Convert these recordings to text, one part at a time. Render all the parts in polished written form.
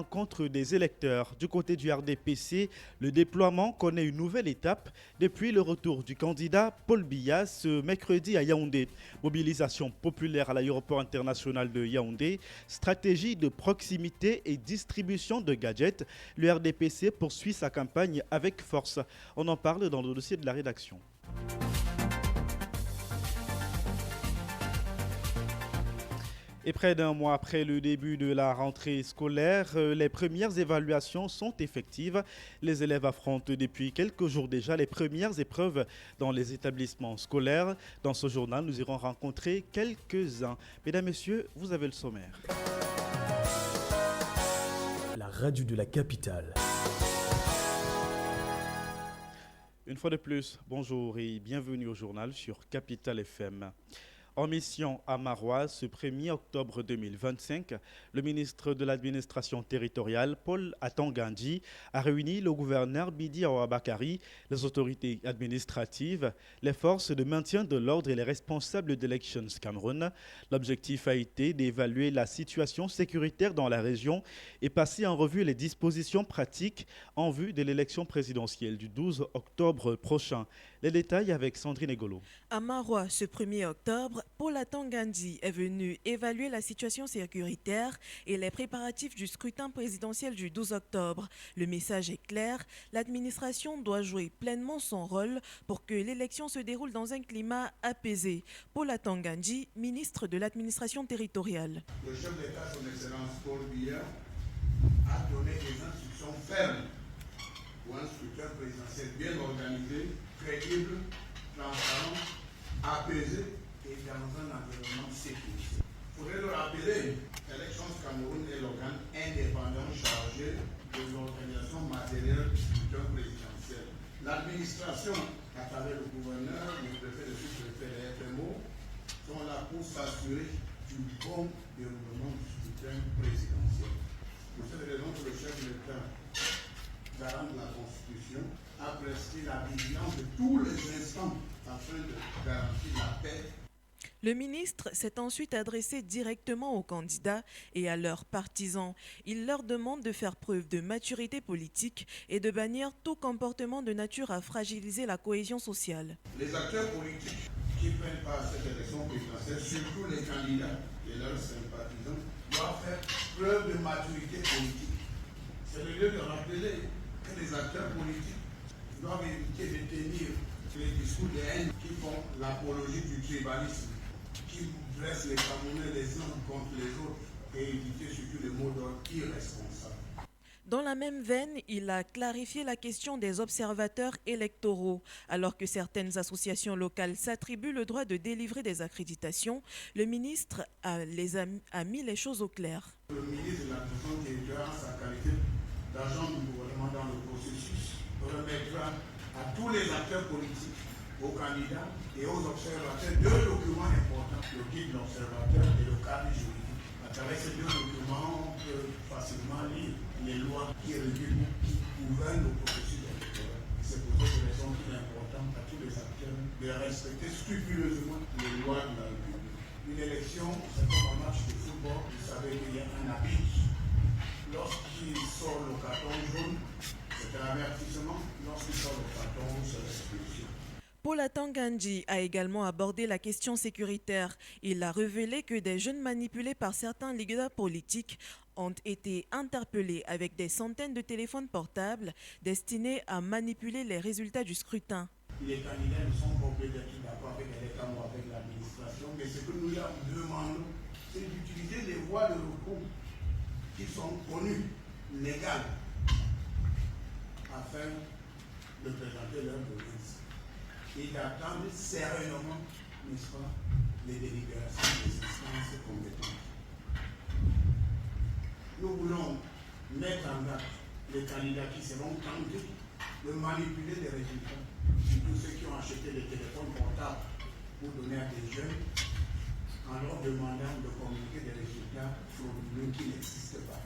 rencontre des électeurs. Du côté du RDPC, le déploiement connaît une nouvelle étape depuis le retour du candidat Paul Biya ce mercredi à Yaoundé. Mobilisation populaire à l'aéroport international de Yaoundé, stratégie de proximité et distribution de gadgets. Le RDPC poursuit sa campagne avec force. On en parle dans le dossier de la rédaction. Et près d'un mois après le début de la rentrée scolaire, les premières évaluations sont effectives. Les élèves affrontent depuis quelques jours déjà les premières épreuves dans les établissements scolaires. Dans ce journal, nous irons rencontrer quelques-uns. Mesdames, Messieurs, vous avez le sommaire. La radio de la capitale. Une fois de plus, bonjour et bienvenue au journal sur Capital FM. En mission à Marois, ce 1er octobre 2025, le ministre de l'administration territoriale, Paul Atangandji, a réuni le gouverneur Bidi Awabakari, les autorités administratives, les forces de maintien de l'ordre et les responsables d'Elections Cameroun. L'objectif a été d'évaluer la situation sécuritaire dans la région et passer en revue les dispositions pratiques en vue de l'élection présidentielle du 12 octobre prochain. Les détails avec Sandrine Egolo. À Marois, ce 1er octobre, Paul Atangandji est venu évaluer la situation sécuritaire et les préparatifs du scrutin présidentiel du 12 octobre. Le message est clair, l'administration doit jouer pleinement son rôle pour que l'élection se déroule dans un climat apaisé. Paul Atangandji, ministre de l'administration territoriale. Le chef d'État, son Excellence Paul Biya, a donné des instructions fermes pour un scrutin présidentiel bien organisé, crédible, transparent, apaisé et dans un environnement sécurisé. Il faudrait le rappeler, Elections Cameroun est l'organe indépendant chargé de l'organisation matérielle du scrutin présidentiel. L'administration, à travers le gouverneur, le préfet, le sous-préfet, les FMO, sont là pour s'assurer du bon déroulement du scrutin présidentiel. Pour cette raison que le chef de l'État, garant de la Constitution, a prescrit la vigilance de tous les instants afin de garantir la paix. Le ministre s'est ensuite adressé directement aux candidats et à leurs partisans. Il leur demande de faire preuve de maturité politique et de bannir tout comportement de nature à fragiliser la cohésion sociale. Les acteurs politiques qui prennent part à cette élection présidentielle, surtout les candidats et leurs sympathisants, doivent faire preuve de maturité politique. C'est le lieu de rappeler que les acteurs politiques doivent éviter de tenir les discours de haine qui font l'apologie du tribalisme, qui dressent les Camerounais les uns contre les autres et éviter surtout les mots d'ordre irresponsables. Dans la même veine, il a clarifié la question des observateurs électoraux. Alors que certaines associations locales s'attribuent le droit de délivrer des accréditations, le ministre a mis les choses au clair. Le ministre de l'administration territoriale, en sa qualité d'agent du gouvernement dans le processus, remettra à tous les acteurs politiques, aux candidats et aux observateurs deux documents importants, le guide de l'observateur et le cadre juridique. À travers ces deux documents, on peut facilement lire les lois qui régulent, qui gouvernent le processus électoral. C'est pour cette raison qu'il est important à tous les acteurs de respecter scrupuleusement les lois de la République. Une élection, c'est comme un match de football, vous savez qu'il y a un arbitre. Lorsqu'il sort le carton jaune, c'est un avertissement. Lorsqu'il sort le carton rouge, c'est l'expulsion. Paul Atangandji a également abordé la question sécuritaire. Il a révélé que des jeunes manipulés par certains leaders politiques ont été interpellés avec des centaines de téléphones portables destinés à manipuler les résultats du scrutin. Les candidats ne sont pas obligés d'être d'accord avec l'État ou avec l'administration, mais ce que nous leur demandons, c'est d'utiliser les voies de recours qui sont connues, légales, afin de présenter leurs doléances et d'attendre sereinement, n'est-ce pas, les délibérations des instances compétentes. Nous voulons mettre en garde les candidats qui seront tentés de manipuler les résultats, surtout ceux qui ont acheté des téléphones portables pour donner à des jeunes en leur demandant de communiquer des résultats frauduleux qui n'existent pas.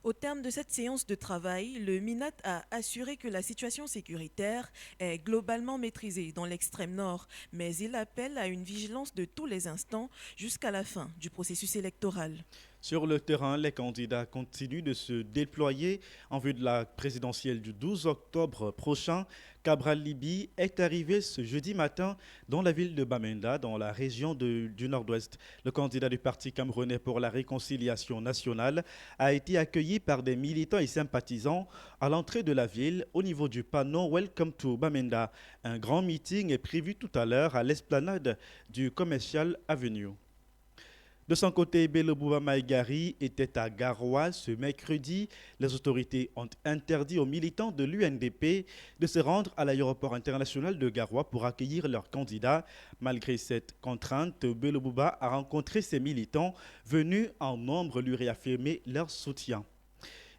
Au terme de cette séance de travail, le MINAT a assuré que la situation sécuritaire est globalement maîtrisée dans l'extrême nord, mais il appelle à une vigilance de tous les instants jusqu'à la fin du processus électoral. Sur le terrain, les candidats continuent de se déployer en vue de la présidentielle du 12 octobre prochain. Cabral Libi est arrivé ce jeudi matin dans la ville de Bamenda, dans la région du Nord-Ouest. Le candidat du Parti camerounais pour la réconciliation nationale a été accueilli par des militants et sympathisants à l'entrée de la ville au niveau du panneau Welcome to Bamenda. Un grand meeting est prévu tout à l'heure à l'esplanade du Commercial Avenue. De son côté, Belobouba Maïgari était à Garoua ce mercredi. Les autorités ont interdit aux militants de l'UNDP de se rendre à l'aéroport international de Garoua pour accueillir leurs candidats. Malgré cette contrainte, Belobouba a rencontré ses militants venus en nombre lui réaffirmer leur soutien.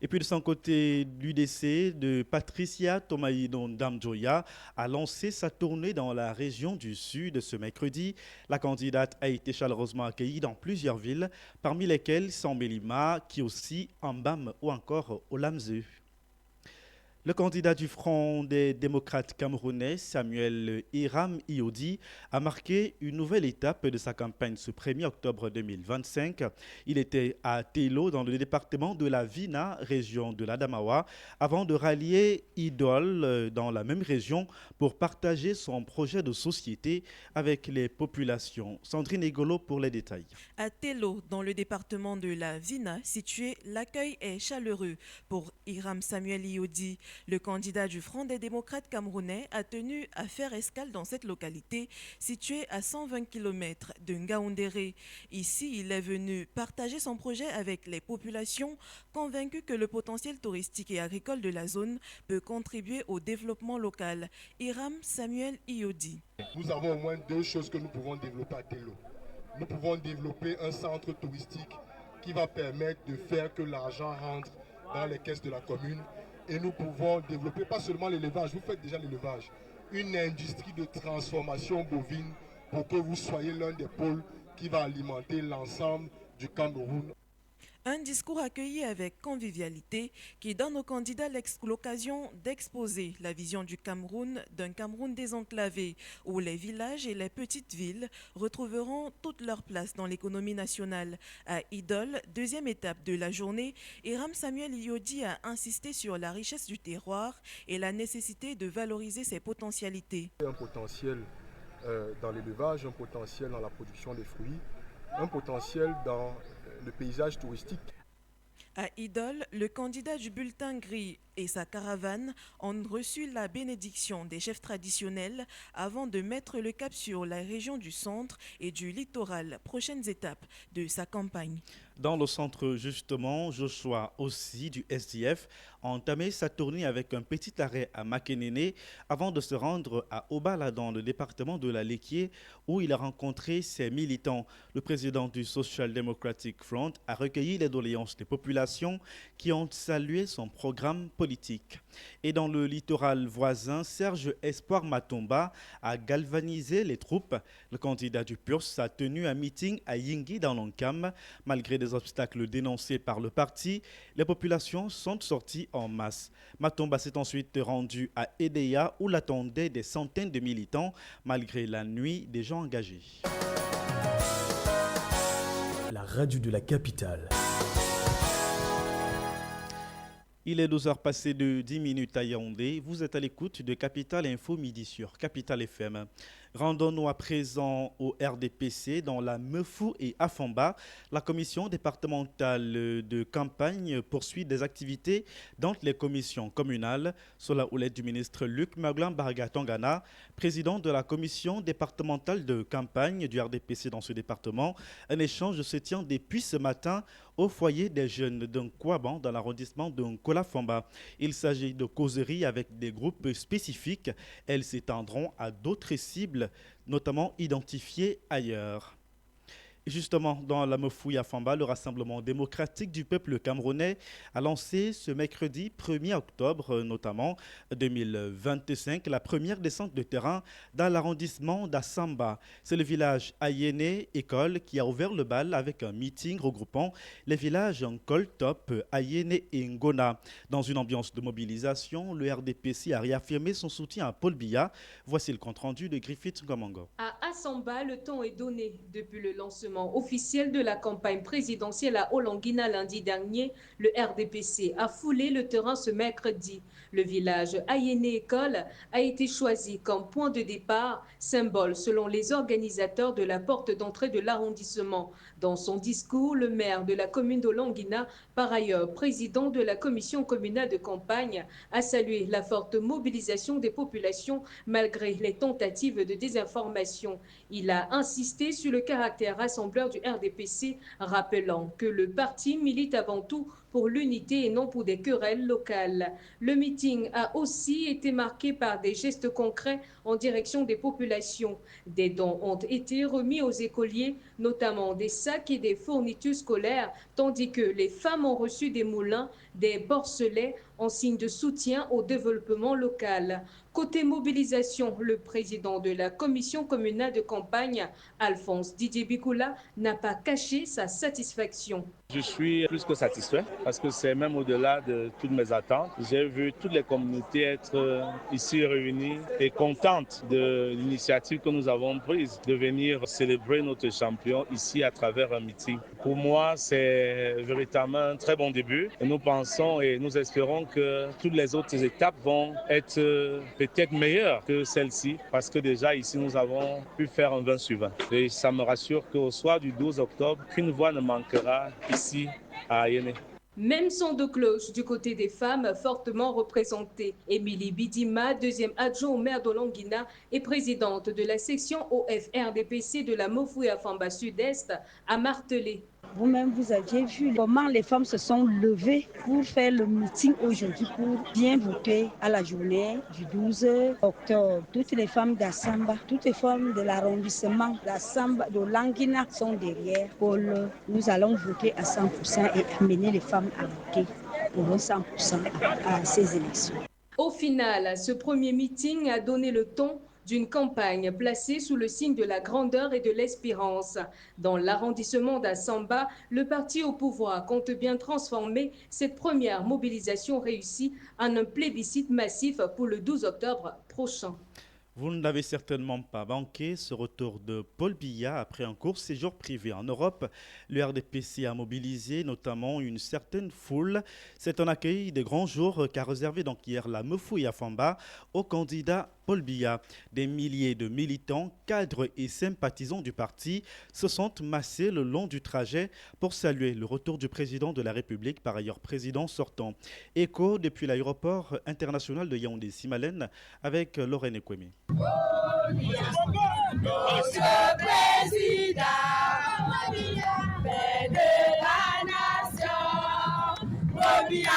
Et puis de son côté, l'UDC de Patricia Tomaïdon Damjoya a lancé sa tournée dans la région du Sud ce mercredi. La candidate a été chaleureusement accueillie dans plusieurs villes, parmi lesquelles Sambelima, Kiossi, Ambam ou encore Olamze. Le candidat du Front des démocrates camerounais, Samuel Hiram Iodi, a marqué une nouvelle étape de sa campagne ce 1er octobre 2025. Il était à Télo, dans le département de la Vina, région de l'Adamawa, avant de rallier Idol dans la même région pour partager son projet de société avec les populations. Sandrine Egolo pour les détails. À Télo, dans le département de la Vina, situé, l'accueil est chaleureux pour Hiram Samuel Iodi. Le candidat du Front des démocrates camerounais a tenu à faire escale dans cette localité située à 120 km de Ngaoundéré. Ici, il est venu partager son projet avec les populations, convaincu que le potentiel touristique et agricole de la zone peut contribuer au développement local. Hiram Samuel Iodi. Nous avons au moins deux choses que nous pouvons développer à Télo. Nous pouvons développer un centre touristique qui va permettre de faire que l'argent rentre dans les caisses de la commune. Et nous pouvons développer pas seulement l'élevage, vous faites déjà l'élevage, une industrie de transformation bovine pour que vous soyez l'un des pôles qui va alimenter l'ensemble du Cameroun. Un discours accueilli avec convivialité qui donne aux candidats l'occasion d'exposer la vision du Cameroun, d'un Cameroun désenclavé, où les villages et les petites villes retrouveront toute leur place dans l'économie nationale. À Idol, deuxième étape de la journée, Hiram Samuel Iodi a insisté sur la richesse du terroir et la nécessité de valoriser ses potentialités. Un potentiel dans l'élevage, un potentiel dans la production des fruits, un potentiel dans le paysage touristique. À Idol, le candidat du bulletin gris et sa caravane ont reçu la bénédiction des chefs traditionnels avant de mettre le cap sur la région du centre et du littoral, prochaines étapes de sa campagne. Dans le centre, justement, Joshua aussi du SDF a entamé sa tournée avec un petit arrêt à Makenene avant de se rendre à Obala dans le département de la Léquier où il a rencontré ses militants. Le président du Social Democratic Front a recueilli les doléances des populations qui ont salué son programme politique. Et dans le littoral voisin, Serge Espoir Matomba a galvanisé les troupes. Le candidat du PURS a tenu un meeting à Yingui dans l'Oncam. Malgré des obstacles dénoncés par le parti, les populations sont sorties en masse. Matomba s'est ensuite rendu à Edea où l'attendaient des centaines de militants malgré la nuit des gens engagés. La radio de la capitale. Il est 12h passées de 10 minutes à Yaoundé. Vous êtes à l'écoute de Capital Info Midi sur Capital FM. Rendons-nous à présent au RDPC dans la Mefou et Afamba. La commission départementale de campagne poursuit des activités dans les commissions communales. Sous la houlette du ministre Luc Maglan Barga Tangana, président de la commission départementale de campagne du RDPC dans ce département. Un échange se tient depuis ce matin au foyer des jeunes d'un Kouaban dans l'arrondissement de Nkola-Famba. Il s'agit de causeries avec des groupes spécifiques. Elles s'étendront à d'autres cibles, notamment identifiées ailleurs. Justement, dans la Mefouille à Famba, le Rassemblement démocratique du peuple camerounais a lancé ce mercredi 1er octobre, notamment 2025, la première descente de terrain dans l'arrondissement d'Assamba. C'est le village Ayene École qui a ouvert le bal avec un meeting regroupant les villages Nkol Top, Ayene et Ngona. Dans une ambiance de mobilisation, le RDPC a réaffirmé son soutien à Paul Biya. Voici le compte-rendu de Griffith Ngomango. À Assamba, le temps est donné depuis le lancement lancement officiel de la campagne présidentielle à Olonguina lundi dernier, le RDPC a foulé le terrain ce mercredi. Le village Ayéné-École a été choisi comme point de départ, symbole selon les organisateurs de la porte d'entrée de l'arrondissement. Dans son discours, le maire de la commune d'Olonguina, par ailleurs président de la commission communale de campagne, a salué la forte mobilisation des populations malgré les tentatives de désinformation. Il a insisté sur le caractère rassembleur du RDPC, rappelant que le parti milite avant tout pour l'unité et non pour des querelles locales. Le meeting a aussi été marqué par des gestes concrets en direction des populations. Des dons ont été remis aux écoliers, notamment des sacs et des fournitures scolaires, tandis que les femmes ont reçu des moulins, des borselets en signe de soutien au développement local. Côté mobilisation, le président de la commission communale de campagne, Alphonse Didier Bikoula, n'a pas caché sa satisfaction. Je suis plus que satisfait parce que c'est même au-delà de toutes mes attentes. J'ai vu toutes les communautés être ici réunies et contentes de l'initiative que nous avons prise de venir célébrer notre champion ici à travers un meeting. Pour moi, c'est véritablement un très bon début et nous pensons et nous espérons que toutes les autres étapes vont être peut-être meilleures que celle-ci parce que déjà ici nous avons pu faire un 20 sur 20. Et ça me rassure qu'au soir du 12 octobre, qu'une voix ne manquera ici à Ayéné. Même son de cloche du côté des femmes fortement représentées. Émilie Bidima, deuxième adjoint au maire d'Olonguina et présidente de la section OFRDPC de la Mofoué-Afamba Sud-Est, a martelé. Vous-même, vous aviez vu comment les femmes se sont levées pour faire le meeting aujourd'hui, pour bien voter à la journée du 12 octobre. Toutes les femmes d'Assamba, toutes les femmes de l'arrondissement d'Assamba, de Languina sont derrière Paul. Nous allons voter à 100% et amener les femmes à voter pour 100% à ces élections. Au final, ce premier meeting a donné le ton d'une campagne placée sous le signe de la grandeur et de l'espérance. Dans l'arrondissement d'Assamba, le parti au pouvoir compte bien transformer cette première mobilisation réussie en un plébiscite massif pour le 12 octobre prochain. Vous ne l'avez certainement pas manqué, ce retour de Paul Biya après un court séjour privé en Europe. Le RDPC a mobilisé notamment une certaine foule. C'est un accueil de grands jours qu'a réservé donc hier la Mofoué-Afamba au candidat Paul Biya. Des milliers de militants, cadres et sympathisants du parti se sont massés le long du trajet pour saluer le retour du président de la République, par ailleurs président sortant. Écho depuis l'aéroport international de Yaoundé-Simalène avec Lorraine Ekwemi. Notre président, paix de la nation, Paul Biya,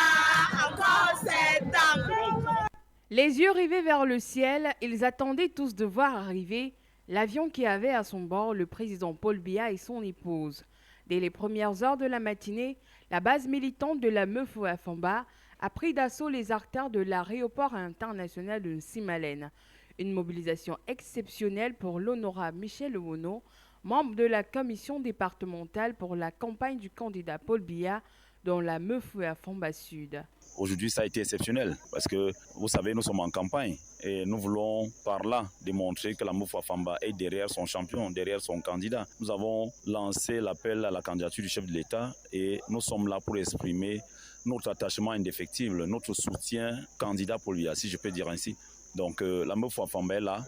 encore 7 ans. Les yeux rivés vers le ciel, ils attendaient tous de voir arriver l'avion qui avait à son bord le président Paul Biya et son épouse. Dès les premières heures de la matinée, la base militante de la Mofoué-Afamba a pris d'assaut les artères de l'aéroport international de Simalène. Une mobilisation exceptionnelle pour l'honorable Michel Ouono, membre de la commission départementale pour la campagne du candidat Paul Biya dans la Mofoué-Afamba Sud. Aujourd'hui, ça a été exceptionnel parce que, vous savez, nous sommes en campagne et nous voulons par là démontrer que la Mofoué-Afamba est derrière son champion, derrière son candidat. Nous avons lancé l'appel à la candidature du chef de l'État et nous sommes là pour exprimer notre attachement indéfectible, notre soutien candidat Paul Biya, si je peux dire ainsi. Donc la Mofoué-Afamba est là.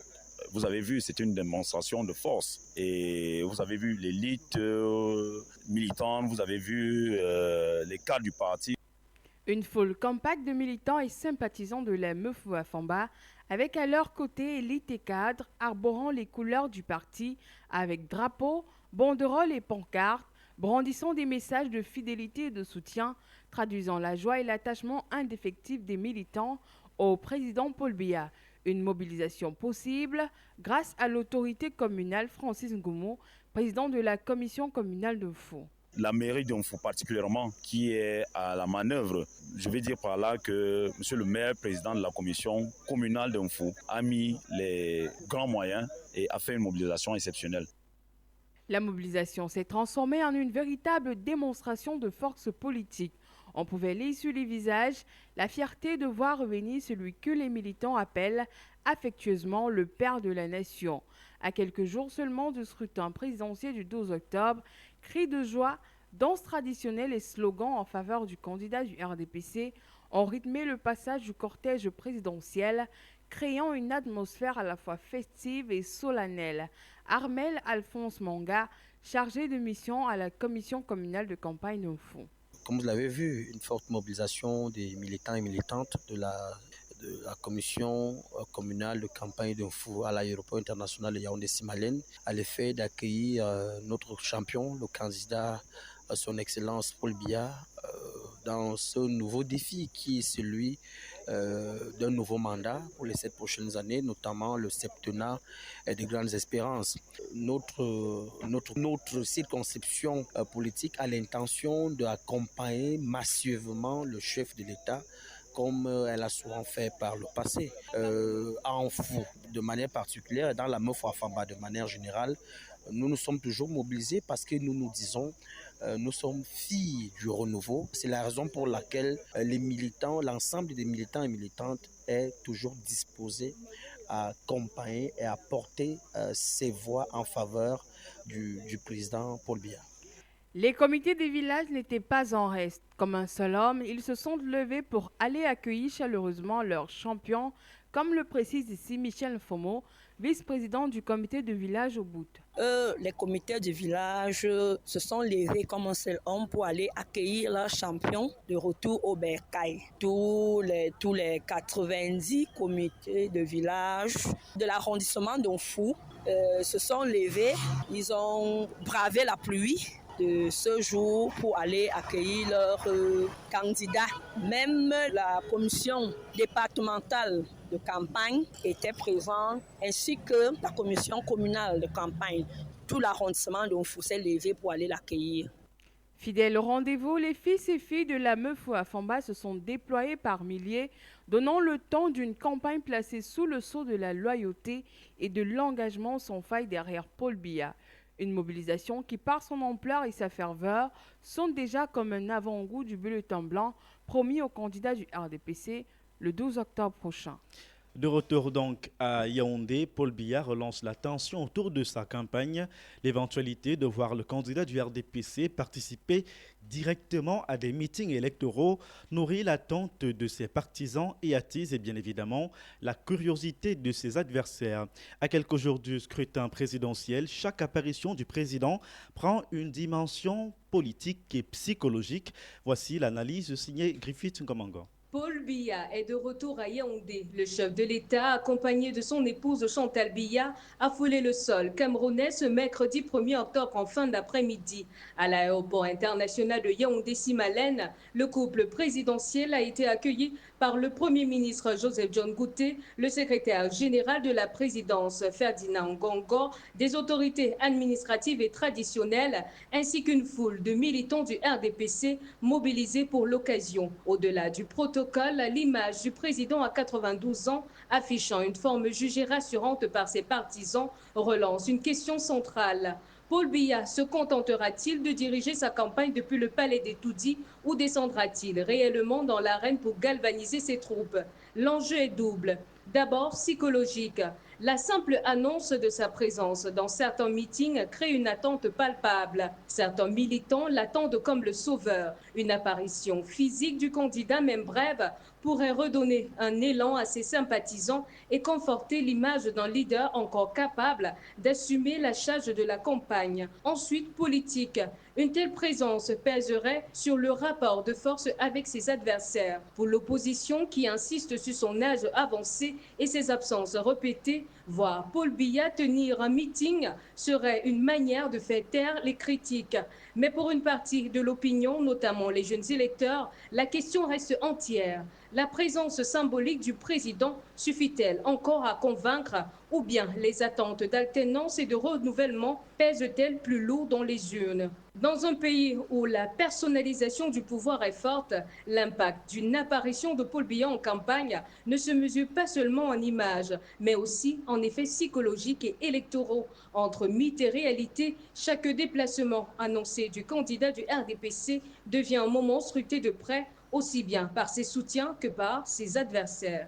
Vous avez vu, c'était une démonstration de force. Et vous avez vu l'élite militante, vous avez vu les cadres du parti. Une foule compacte de militants et sympathisants de la Mofoué-Afamba, avec à leur côté élites et cadres arborant les couleurs du parti, avec drapeaux, banderoles et pancartes, brandissant des messages de fidélité et de soutien, traduisant la joie et l'attachement indéfectible des militants au président Paul Biya. Une mobilisation possible grâce à l'autorité communale Francis Ngoumo, président de la commission communale de Mfou. La mairie de Mfou particulièrement, qui est à la manœuvre, je vais dire par là que monsieur le maire, président de la commission communale de Mfou, a mis les grands moyens et a fait une mobilisation exceptionnelle. La mobilisation s'est transformée en une véritable démonstration de force politique. On pouvait lire sur les visages la fierté de voir revenir celui que les militants appellent affectueusement le père de la nation. À quelques jours seulement du scrutin présidentiel du 12 octobre, cris de joie, danses traditionnelles et slogans en faveur du candidat du RDPC ont rythmé le passage du cortège présidentiel, créant une atmosphère à la fois festive et solennelle. Armel Alphonse Manga, chargé de mission à la commission communale de campagne de Fou. Comme vous l'avez vu, une forte mobilisation des militants et militantes de la commission communale de campagne de Fou à l'aéroport international de Yaoundé-Simalène à l'effet d'accueillir notre champion, le candidat à son excellence Paul Biya, dans ce nouveau défi qui est celui d'un nouveau mandat pour les 7 prochaines années, notamment le septennat des grandes espérances. Notre circonscription politique a l'intention d'accompagner massivement le chef de l'État comme elle a souvent fait par le passé, en Fou de manière particulière et dans la Meuf Wafamba de manière générale. Nous nous sommes toujours mobilisés parce que nous nous disons nous sommes filles du renouveau. C'est la raison pour laquelle les militants, l'ensemble des militants et militantes est toujours disposé à accompagner et à porter ses voix en faveur du président Paul Biya. Les comités des villages n'étaient pas en reste. Comme un seul homme, ils se sont levés pour aller accueillir chaleureusement leur champion, comme le précise ici Michel Fomo, vice-président du comité de village au Bout. Les comités de village se sont levés comme un seul homme pour aller accueillir leur champion de retour au Bercail. Tous les 90 comités de village de l'arrondissement d'Onfou se sont levés. Ils ont bravé la pluie de ce jour pour aller accueillir leur candidat. Même la commission départementale de campagne était présente, ainsi que la commission communale de campagne. Tout l'arrondissement d'Onfou s'est levé pour aller l'accueillir. Fidèles au rendez-vous, les fils et filles de la Meuf Wafamba se sont déployés par milliers, donnant le temps d'une campagne placée sous le sceau de la loyauté et de l'engagement sans faille derrière Paul Biya. Une mobilisation qui, par son ampleur et sa ferveur, sonne déjà comme un avant-goût du bulletin blanc promis au candidat du RDPC le 12 octobre prochain. De retour donc à Yaoundé, Paul Biya relance la tension autour de sa campagne. L'éventualité de voir le candidat du RDPC participer directement à des meetings électoraux nourrit l'attente de ses partisans et attise bien évidemment la curiosité de ses adversaires. À quelques jours du scrutin présidentiel, chaque apparition du président prend une dimension politique et psychologique. Voici l'analyse signée Griffith Nkomango. Paul Biya est de retour à Yaoundé. Le chef de l'État, accompagné de son épouse Chantal Biya, a foulé le sol camerounais ce mercredi 1er octobre en fin d'après-midi. À l'aéroport international de Yaoundé-Simalène, le couple présidentiel a été accueilli par le Premier ministre Joseph John Gouté, le secrétaire général de la présidence Ferdinand Ngongo, des autorités administratives et traditionnelles, ainsi qu'une foule de militants du RDPC mobilisés pour l'occasion. Au-delà du protocole, l'image du président à 92 ans, affichant une forme jugée rassurante par ses partisans, relance une question centrale. Paul Biya se contentera-t-il de diriger sa campagne depuis le palais des Toudis ou descendra-t-il réellement dans l'arène pour galvaniser ses troupes? L'enjeu est double. D'abord psychologique. La simple annonce de sa présence dans certains meetings crée une attente palpable. Certains militants l'attendent comme le sauveur. Une apparition physique du candidat, même brève, pourrait redonner un élan à ses sympathisants et conforter l'image d'un leader encore capable d'assumer la charge de la campagne. Ensuite, politique. Une telle présence pèserait sur le rapport de force avec ses adversaires. Pour l'opposition qui insiste sur son âge avancé et ses absences répétées, voir Paul Biya tenir un meeting serait une manière de faire taire les critiques. Mais pour une partie de l'opinion, notamment les jeunes électeurs, la question reste entière. La présence symbolique du président suffit-elle encore à convaincre ou bien les attentes d'alternance et de renouvellement pèsent-elles plus lourd dans les urnes? Dans un pays où la personnalisation du pouvoir est forte, l'impact d'une apparition de Paul Biya en campagne ne se mesure pas seulement en images, mais aussi en effets psychologiques et électoraux. Entre mythe et réalité, chaque déplacement annoncé du candidat du RDPC devient un moment scruté de près, aussi bien par ses soutiens que par ses adversaires.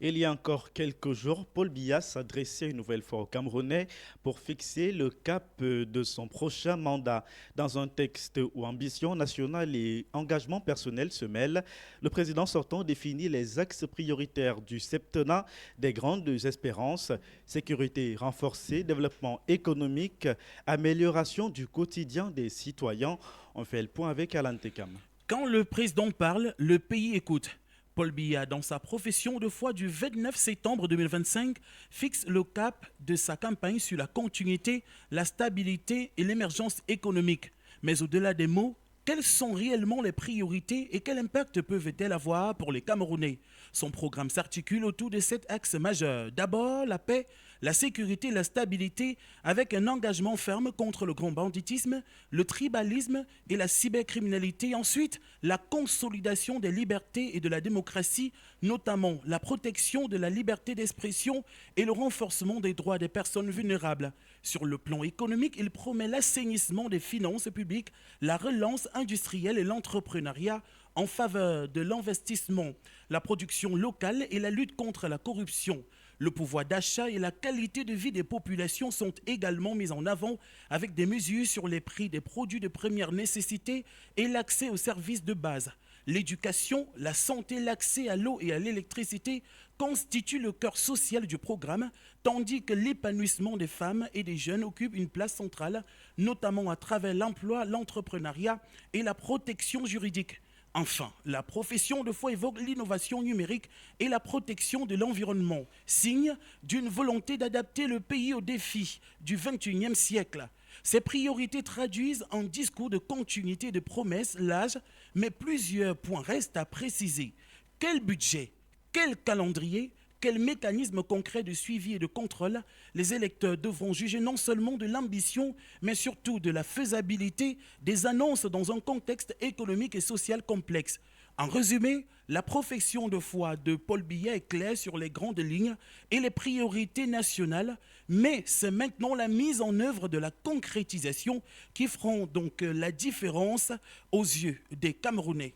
Il y a encore quelques jours, Paul Biya s'adressait une nouvelle fois aux Camerounais pour fixer le cap de son prochain mandat. Dans un texte où ambition nationale et engagement personnel se mêlent, le président sortant définit les axes prioritaires du septennat des grandes espérances: sécurité renforcée, développement économique, amélioration du quotidien des citoyens. On fait le point avec Alan Tekam. Quand le président parle, le pays écoute. Paul Biya, dans sa profession de foi du 29 septembre 2025, fixe le cap de sa campagne sur la continuité, la stabilité et l'émergence économique. Mais au-delà des mots, quelles sont réellement les priorités et quel impact peuvent-elles avoir pour les Camerounais? Son programme s'articule autour de 7 axes majeurs. D'abord, la paix, la sécurité, la stabilité, avec un engagement ferme contre le grand banditisme, le tribalisme et la cybercriminalité. Ensuite, la consolidation des libertés et de la démocratie, notamment la protection de la liberté d'expression et le renforcement des droits des personnes vulnérables. Sur le plan économique, il promet l'assainissement des finances publiques, la relance industrielle et l'entrepreneuriat en faveur de l'investissement, la production locale et la lutte contre la corruption. Le pouvoir d'achat et la qualité de vie des populations sont également mis en avant avec des mesures sur les prix des produits de première nécessité et l'accès aux services de base. L'éducation, la santé, l'accès à l'eau et à l'électricité constituent le cœur social du programme, tandis que l'épanouissement des femmes et des jeunes occupe une place centrale, notamment à travers l'emploi, l'entrepreneuriat et la protection juridique. Enfin, la profession de foi évoque l'innovation numérique et la protection de l'environnement, signe d'une volonté d'adapter le pays aux défis du XXIe siècle. Ces priorités traduisent un discours de continuité de promesses larges, mais plusieurs points restent à préciser. Quel budget? Quel calendrier? Quel mécanisme concret de suivi et de contrôle? Les électeurs devront juger non seulement de l'ambition, mais surtout de la faisabilité des annonces dans un contexte économique et social complexe. En résumé, la profession de foi de Paul Biya est claire sur les grandes lignes et les priorités nationales, mais c'est maintenant la mise en œuvre de la concrétisation qui feront donc la différence aux yeux des Camerounais.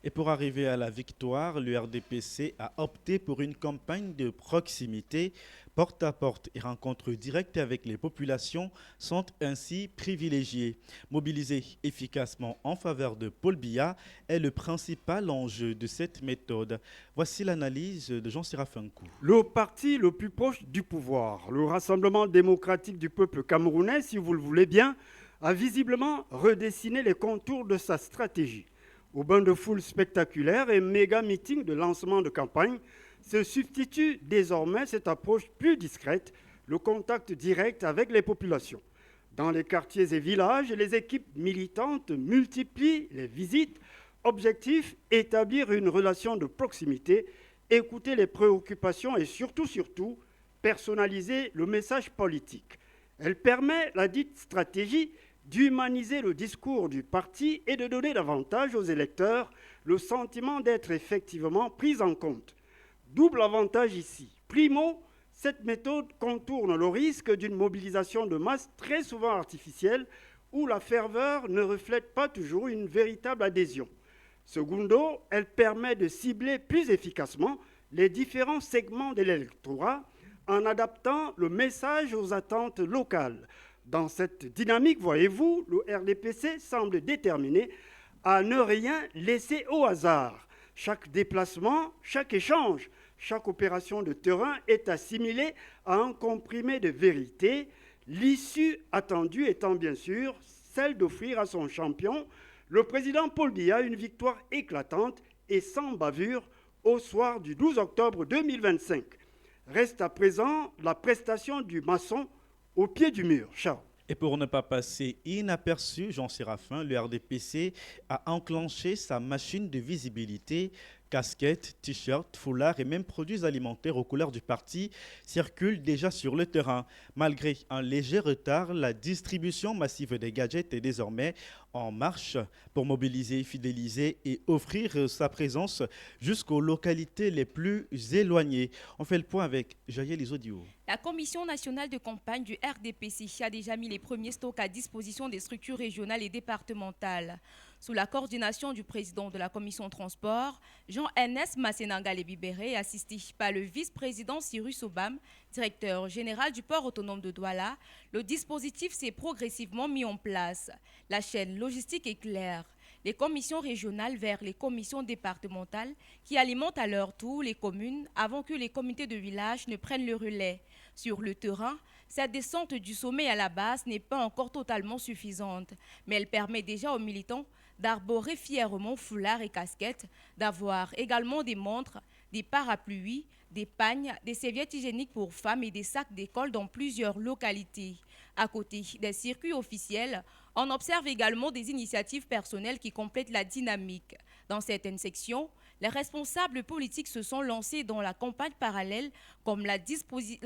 Et pour arriver à la victoire, le RDPC a opté pour une campagne de proximité. Porte-à-porte et rencontres directes avec les populations sont ainsi privilégiées. Mobiliser efficacement en faveur de Paul Biya est le principal enjeu de cette méthode. Voici l'analyse de Jean-Séraphin Kou. Le parti le plus proche du pouvoir, le Rassemblement démocratique du peuple camerounais, si vous le voulez bien, a visiblement redessiné les contours de sa stratégie. Au bain de foule spectaculaire et méga meeting de lancement de campagne, se substitue désormais cette approche plus discrète, le contact direct avec les populations. Dans les quartiers et villages, les équipes militantes multiplient les visites. Objectif, établir une relation de proximité, écouter les préoccupations et surtout, personnaliser le message politique. Elle permet, la dite stratégie, d'humaniser le discours du parti et de donner davantage aux électeurs le sentiment d'être effectivement pris en compte. Double avantage ici. Primo, cette méthode contourne le risque d'une mobilisation de masse très souvent artificielle où la ferveur ne reflète pas toujours une véritable adhésion. Secundo, elle permet de cibler plus efficacement les différents segments de l'électorat en adaptant le message aux attentes locales. Dans cette dynamique, voyez-vous, le RDPC semble déterminé à ne rien laisser au hasard. Chaque déplacement, chaque échange, chaque opération de terrain est assimilée à un comprimé de vérité, l'issue attendue étant bien sûr celle d'offrir à son champion, le président Paul Biya, une victoire éclatante et sans bavure au soir du 12 octobre 2025. Reste à présent la prestation du maçon au pied du mur. Ciao. Et pour ne pas passer inaperçu, Jean-Séraphin, le RDPC a enclenché sa machine de visibilité. Casquettes, t-shirts, foulards et même produits alimentaires aux couleurs du parti circulent déjà sur le terrain. Malgré un léger retard, la distribution massive des gadgets est désormais en marche pour mobiliser, fidéliser et offrir sa présence jusqu'aux localités les plus éloignées. On fait le point avec Jaël Isodio. La Commission nationale de campagne du RDPC a déjà mis les premiers stocks à disposition des structures régionales et départementales. sous la coordination du président de la commission transport, Jean-Ernest Massénanga-Lebibéré, assisté par le vice-président Cyrus Obam, directeur général du port autonome de Douala. Le dispositif s'est progressivement mis en place. La chaîne logistique est claire. Les commissions régionales vers les commissions départementales qui alimentent à leur tour les communes avant que les comités de village ne prennent le relais. Sur le terrain, cette descente du sommet à la base n'est pas encore totalement suffisante, mais elle permet déjà aux militants d'arborer fièrement foulards et casquettes, d'avoir également des montres, des parapluies, des pagnes, des serviettes hygiéniques pour femmes et des sacs d'école dans plusieurs localités. À côté des circuits officiels, on observe également des initiatives personnelles qui complètent la dynamique. Dans certaines sections, les responsables politiques se sont lancés dans la campagne parallèle, comme la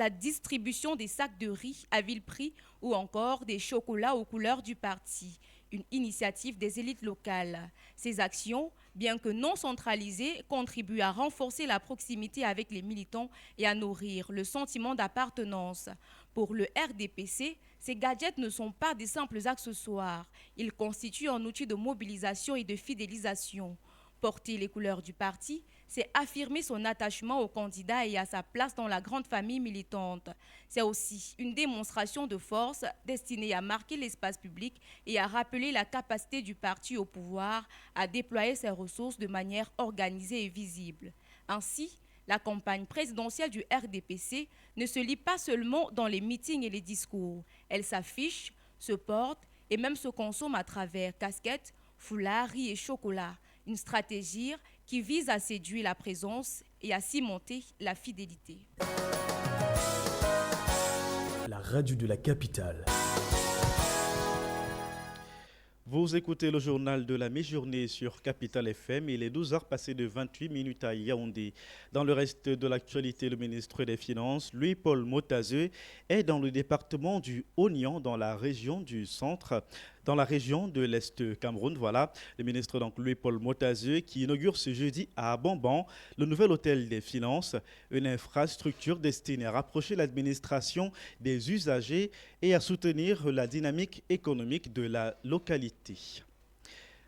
distribution des sacs de riz à vil prix ou encore des chocolats aux couleurs du parti, une initiative des élites locales. Ces actions, bien que non centralisées, contribuent à renforcer la proximité avec les militants et à nourrir le sentiment d'appartenance. Pour le RDPC, ces gadgets ne sont pas des simples accessoires. Ils constituent un outil de mobilisation et de fidélisation. Porter les couleurs du parti, c'est affirmer son attachement au candidat et à sa place dans la grande famille militante. C'est aussi une démonstration de force destinée à marquer l'espace public et à rappeler la capacité du parti au pouvoir à déployer ses ressources de manière organisée et visible. Ainsi, la campagne présidentielle du RDPC ne se lit pas seulement dans les meetings et les discours. Elle s'affiche, se porte et même se consomme à travers casquettes, foulards, riz et chocolat. Une stratégie qui vise à séduire la présence et à cimenter la fidélité. La radio de la capitale. Vous écoutez le journal de la mi-journée sur Capital FM. Il est 12h passé de 28 minutes à Yaoundé. Dans le reste de l'actualité, le ministre des Finances, Louis-Paul Motazeux, est dans le département du Haut-Nian, dans la région du centre, dans la région de l'Est Cameroun. Voilà, le ministre donc Louis-Paul Motazeux qui inaugure ce jeudi à Bamban le nouvel hôtel des finances, une infrastructure destinée à rapprocher l'administration des usagers et à soutenir la dynamique économique de la localité.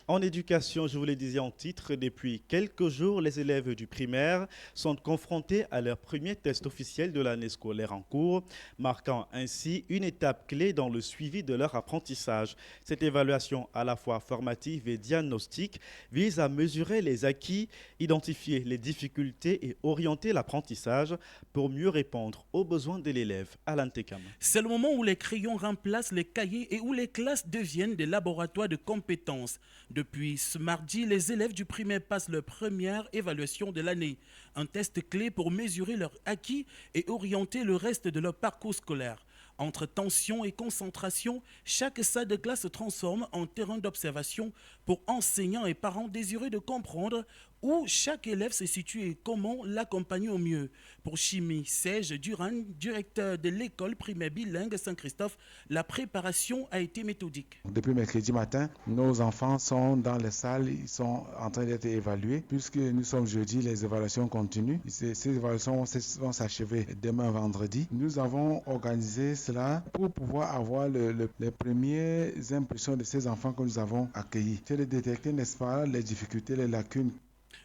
En éducation, je vous le disais en titre, depuis quelques jours, les élèves du primaire sont confrontés à leur premier test officiel de l'année scolaire en cours, marquant ainsi une étape clé dans le suivi de leur apprentissage. Cette évaluation à la fois formative et diagnostique vise à mesurer les acquis, identifier les difficultés et orienter l'apprentissage pour mieux répondre aux besoins de l'élève. Alain Tekam. C'est le moment où les crayons remplacent les cahiers et où les classes deviennent des laboratoires de compétences. Depuis ce mardi, les élèves du primaire passent leur première évaluation de l'année. Un test clé pour mesurer leurs acquis et orienter le reste de leur parcours scolaire. Entre tension et concentration, chaque salle de classe se transforme en terrain d'observation pour enseignants et parents désireux de comprendre où chaque élève se situe et comment l'accompagner au mieux. Pour Chimie Serge Duran, directeur de l'école primaire bilingue Saint-Christophe, la préparation a été méthodique. Depuis mercredi matin, nos enfants sont dans les salles, ils sont en train d'être évalués. Puisque nous sommes jeudi, les évaluations continuent. Ces évaluations vont s'achever demain vendredi. Nous avons organisé cela pour pouvoir avoir les premières impressions de ces enfants que nous avons accueillis. C'est de détecter, n'est-ce pas, les difficultés, les lacunes.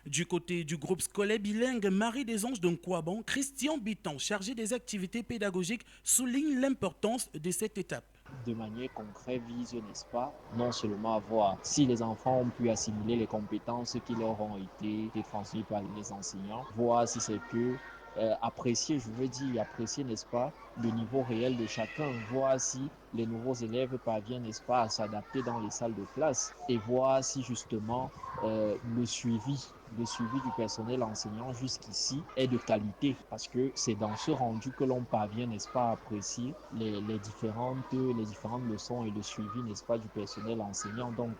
Du côté du groupe scolaire bilingue Marie des Anges de Nkouaban, Christian Bitan, chargé des activités pédagogiques, souligne l'importance de cette étape. De manière concrète, vise, n'est-ce pas, non seulement à voir si les enfants ont pu assimiler les compétences qui leur ont été transmises par les enseignants, voir si c'est que apprécier, n'est-ce pas, le niveau réel de chacun, voir si les nouveaux élèves parviennent, n'est-ce pas, à s'adapter dans les salles de classe et voir si justement le suivi du personnel enseignant jusqu'ici est de qualité, parce que c'est dans ce rendu que l'on parvient, n'est-ce pas, à apprécier les différentes leçons et le suivi, n'est-ce pas, du personnel enseignant. Donc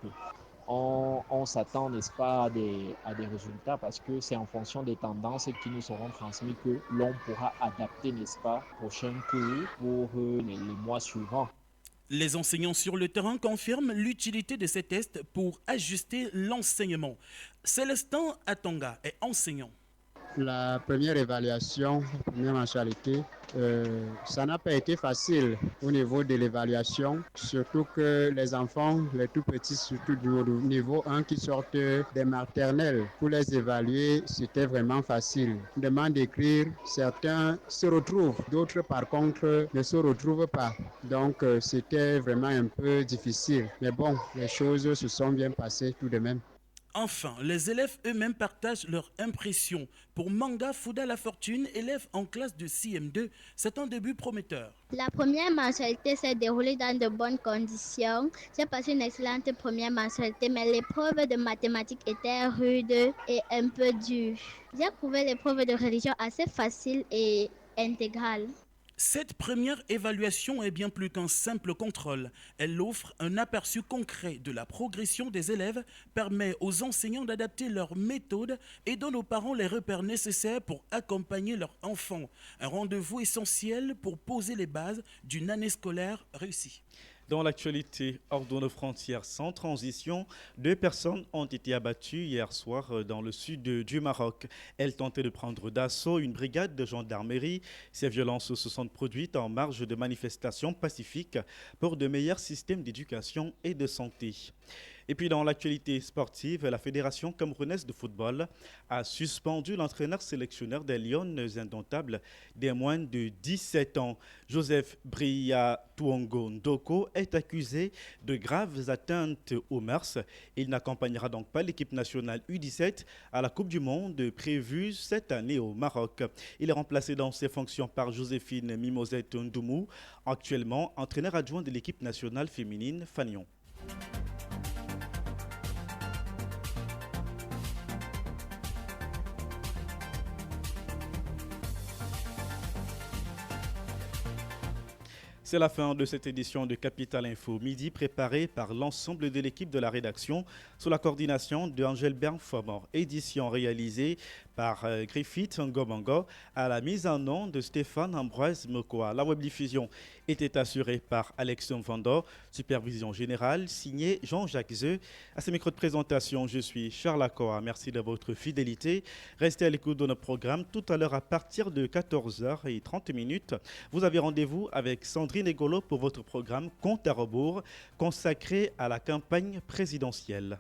on s'attend, n'est-ce pas, à des résultats, parce que c'est en fonction des tendances qui nous seront transmises que l'on pourra adapter, n'est-ce pas, prochain cours pour les mois suivants. Les enseignants sur le terrain confirment l'utilité de ces tests pour ajuster l'enseignement. Célestin Atonga est enseignant. la première évaluation, la première mensualité, ça n'a pas été facile au niveau de l'évaluation, surtout que les enfants, les tout petits, surtout du niveau 1 qui sortent des maternelles, pour les évaluer, c'était vraiment facile. On demande d'écrire, certains se retrouvent, d'autres par contre ne se retrouvent pas. Donc c'était vraiment un peu difficile. Mais bon, les choses se sont bien passées tout de même. Enfin, les élèves eux-mêmes partagent leurs impressions. Pour Manga Fouda La Fortune, élève en classe de CM2, c'est un début prometteur. La première mensualité s'est déroulée dans de bonnes conditions. J'ai passé une excellente première mensualité, mais l'épreuve de mathématiques était rude et un peu dure. J'ai trouvé l'épreuve de religion assez facile et intégrale. Cette première évaluation est bien plus qu'un simple contrôle. Elle offre un aperçu concret de la progression des élèves, permet aux enseignants d'adapter leurs méthodes et donne aux parents les repères nécessaires pour accompagner leurs enfants. Un rendez-vous essentiel pour poser les bases d'une année scolaire réussie. Dans l'actualité, hors de nos frontières sans transition, 2 personnes ont été abattues hier soir dans le sud du Maroc. Elles tentaient de prendre d'assaut une brigade de gendarmerie. Ces violences se sont produites en marge de manifestations pacifiques pour de meilleurs systèmes d'éducation et de santé. Et puis dans l'actualité sportive, la Fédération camerounaise de football a suspendu l'entraîneur sélectionneur des Lions indomptables des moins de 17 ans. Joseph Bria Tuongo Ndoko est accusé de graves atteintes aux mœurs. Il n'accompagnera donc pas l'équipe nationale U17 à la Coupe du Monde prévue cette année au Maroc. Il est remplacé dans ses fonctions par Joséphine Mimosette Ndoumou, actuellement entraîneur adjoint de l'équipe nationale féminine Fanion. C'est la fin de cette édition de Capital Info Midi, préparée par l'ensemble de l'équipe de la rédaction sous la coordination de Angèle Fomor. Édition réalisée par Griffith Ngomongo à la mise en onde de Stéphane Ambroise Mokoa. La webdiffusion était assurée par Alexandre Vandor, supervision générale signée Jean-Jacques Zeu. À ce micro de présentation, je suis Charles Acoa. Merci de votre fidélité. Restez à l'écoute de notre programme tout à l'heure à partir de 14h30. Vous avez rendez-vous avec Sandrine Egolo pour votre programme Compte à rebours consacré à la campagne présidentielle.